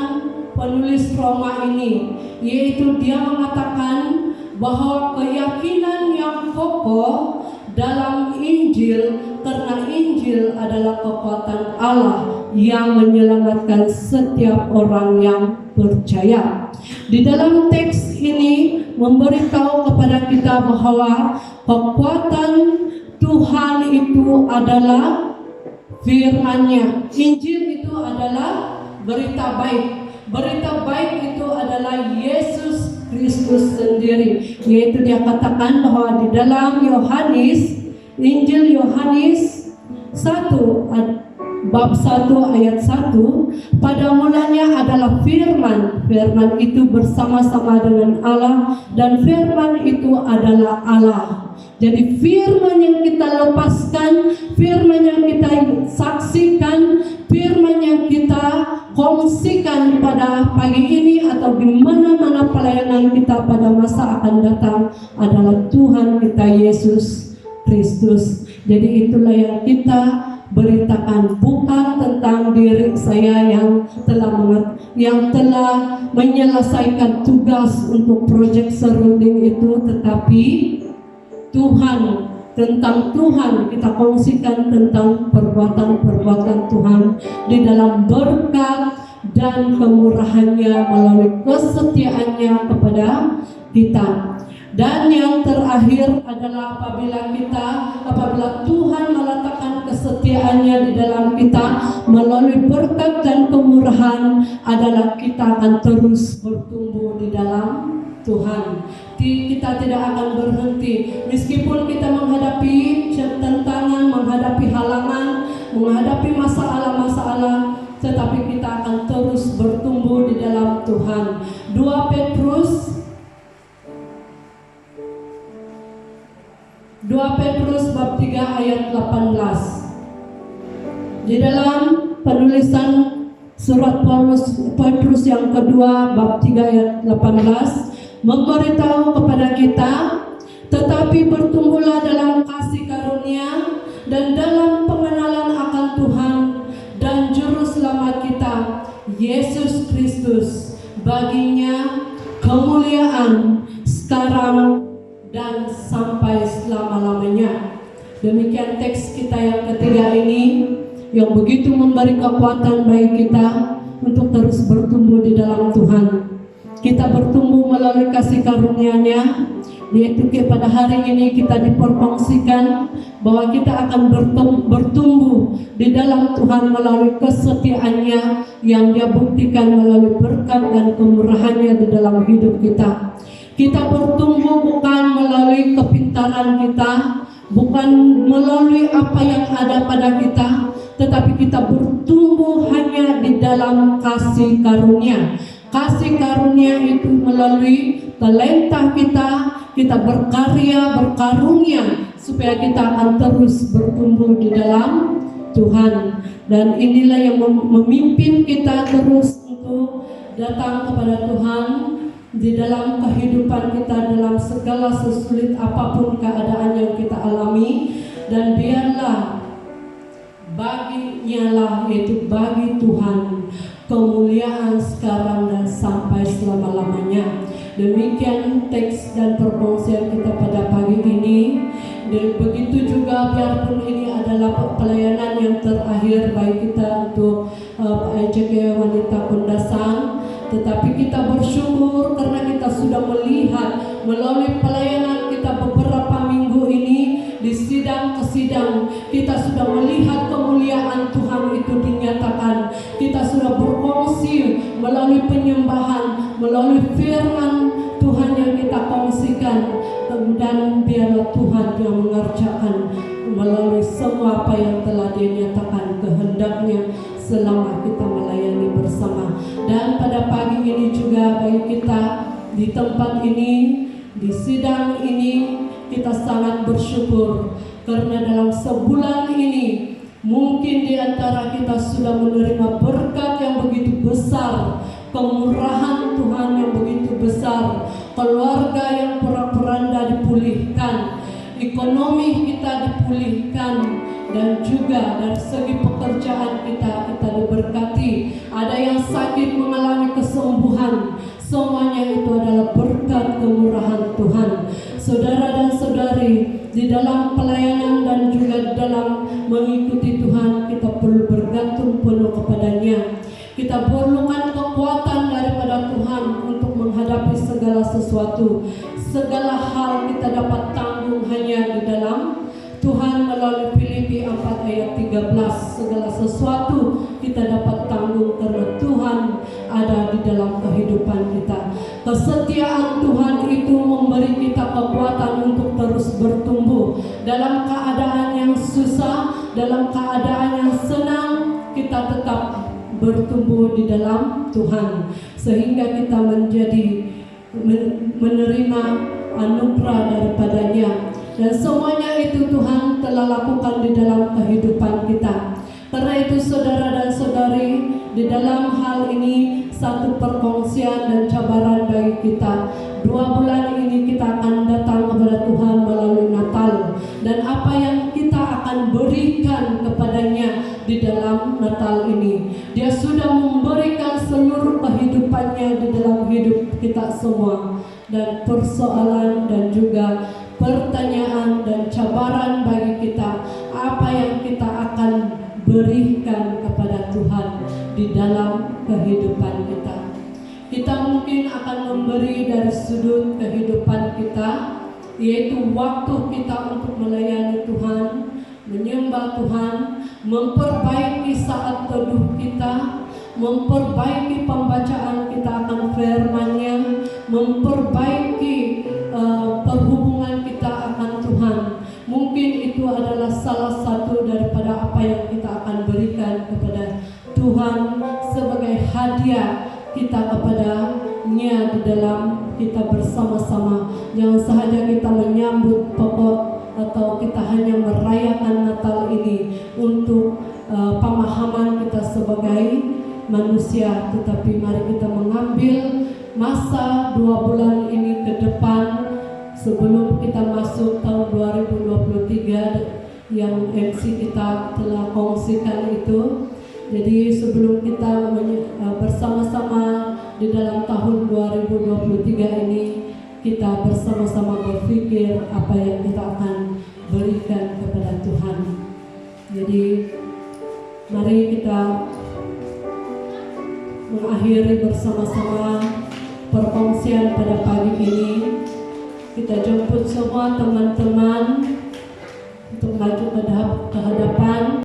penulis Roma ini, yaitu dia mengatakan bahwa keyakinan yang kokoh dalam Injil, karena Injil adalah kekuatan Allah yang menyelamatkan setiap orang yang percaya. Di dalam teks ini memberitahu kepada kita bahwa kekuatan Tuhan itu adalah firman-Nya. Injil itu adalah berita baik. Berita baik itu adalah Yesus Kristus sendiri, yaitu dia katakan bahwa di dalam Yohanes, Injil Yohanes 1 bab 1 ayat 1, pada mulanya adalah firman. Firman itu bersama-sama dengan Allah dan firman itu adalah Allah. Jadi firman yang kita lepaskan, firman yang kita saksikan, firman yang kita kongsikan pada pagi ini atau di mana-mana pelayanan kita pada masa akan datang adalah Tuhan kita Yesus Kristus. Jadi itulah yang kita beritakan, bukan tentang diri saya yang telah menyelesaikan tugas untuk proyek serunding itu, tetapi Tuhan, tentang Tuhan kita kongsikan tentang perbuatan-perbuatan Tuhan di dalam berkat dan kemurahannya melalui kesetiaannya kepada kita. Dan yang terakhir adalah apabila Tuhan meletakkan kesetiaannya di dalam kita melalui berkat dan kemurahan, adalah kita akan terus bertumbuh di dalam Tuhan. Kita tidak akan berhenti meskipun kita menghadapi tantangan, menghadapi halangan, menghadapi masalah-masalah, tetapi kita akan terus bertumbuh di dalam Tuhan. 2 Petrus bab 3 ayat 18. Di dalam penulisan surat Petrus yang kedua bab 3 ayat 18 memberitahu kepada kita, tetapi bertumbuhlah dalam kasih karunia dan dalam pengenalan akan Tuhan dan juru selamat kita Yesus Kristus. Baginya kemuliaan sekarang dan sampai selama-lamanya. Demikian teks kita yang ketiga ini yang begitu memberi kekuatan bagi kita untuk terus bertumbuh di dalam Tuhan. Kita bertumbuh melalui kasih karunia-Nya, yaitu pada hari ini kita diperkongsikan bahwa kita akan bertumbuh di dalam Tuhan melalui kesetiaannya yang Dia buktikan melalui berkat dan kemurahannya di dalam hidup kita. Kita bertumbuh bukan melalui kepintaran kita, bukan melalui apa yang ada pada kita, tetapi kita bertumbuh hanya di dalam kasih karunia. Kasih karunia itu melalui talenta kita berkarya, berkarunia, supaya kita akan terus bertumbuh di dalam Tuhan. Dan inilah yang memimpin kita terus untuk datang kepada Tuhan di dalam kehidupan kita, dalam segala sesulit apapun keadaan yang kita alami. Dan biarlah baginya lah, yaitu bagi Tuhan, kemuliaan sekarang dan sampai selama-lamanya. Demikian teks dan perkongsian kita pada pagi ini. Dan begitu juga biarpun ini adalah pelayanan yang terakhir bagi kita untuk PAJK Wanita Kundasan, tetapi kita bersyukur karena kita sudah melihat melalui pelayanan kita beberapa minggu ini, di sidang ke sidang kita sudah melihat kemuliaan Tuhan itu dinyatakan. Kita sudah berkongsi melalui penyembahan, melalui firman Tuhan yang kita kongsikan, dan biarlah Tuhan yang mengerjakan melalui semua apa yang telah dinyatakan kehendaknya selama kita melayani bersama. Dan pada pagi ini juga bagi kita di tempat ini, di sidang ini, kita sangat bersyukur karena dalam sebulan ini mungkin di antara kita sudah menerima berkat yang begitu besar, kemurahan Tuhan yang begitu besar, keluarga yang porak-poranda dipulihkan, ekonomi kita dipulihkan, dan juga dari segi pekerjaan kita diberkati. Ada yang sakit mengalami kesembuhan. Semuanya itu adalah berkat kemurahan Tuhan. Saudara dan saudari, di dalam pelayanan dan juga di dalam mengikuti Tuhan, kita perlu bergantung penuh kepadanya. Kita perlukan kekuatan daripada Tuhan untuk menghadapi segala sesuatu. Segala hal kita dapat tanggung hanya di dalam Tuhan melalui Filipi 4 ayat 13. Segala sesuatu kita dapat tanggung karena Tuhan ada di dalam kehidupan kita. Kesetiaan Tuhan itu memberi kita kekuatan untuk terus bertumbuh. Dalam keadaan yang susah, dalam keadaan yang senang, kita tetap bertumbuh di dalam Tuhan, sehingga kita menerima anugerah daripadanya. Dan semuanya itu Tuhan telah lakukan di dalam kehidupan kita. Karena itu saudara dan saudari, di dalam hal ini satu perkongsian dan cabaran bagi kita. 2 bulan ini kita akan datang kepada Tuhan melalui Natal. Dan apa yang kita akan berikan kepadanya di dalam Natal ini, Dia sudah memberikan seluruh kehidupannya di dalam hidup kita semua. Dan persoalan dan juga pertanyaan dan cabaran bagi kita, apa yang kita akan berikan kepada Tuhan di dalam kehidupan kita. Kita mungkin akan memberi dari sudut kehidupan kita, yaitu waktu kita untuk melayani Tuhan, menyembah Tuhan, memperbaiki saat teduh kita, memperbaiki pembacaan kita akan firman-Nya, memperbaiki perhubungan kita akan Tuhan. Mungkin itu adalah salah satu daripada apa yang kita akan berikan kepada Tuhan sebagai hadiah kita kepada-Nya di dalam kita bersama-sama. Jangan sahaja kita menyambut pokok atau kita hanya merayakan Natal ini untuk pemahaman kita sebagai manusia, tetapi mari kita mengambil masa 2 bulan ini ke depan sebelum kita masuk tahun 2023 yang MC kita telah kongsikan itu. Jadi sebelum kita bersama-sama di dalam tahun 2023 ini, kita bersama-sama berpikir apa yang kita akan berikan kepada Tuhan. Jadi mari kita mengakhiri bersama-sama perkongsian pada pagi ini. Kita jemput semua teman-teman untuk maju ke hadapan.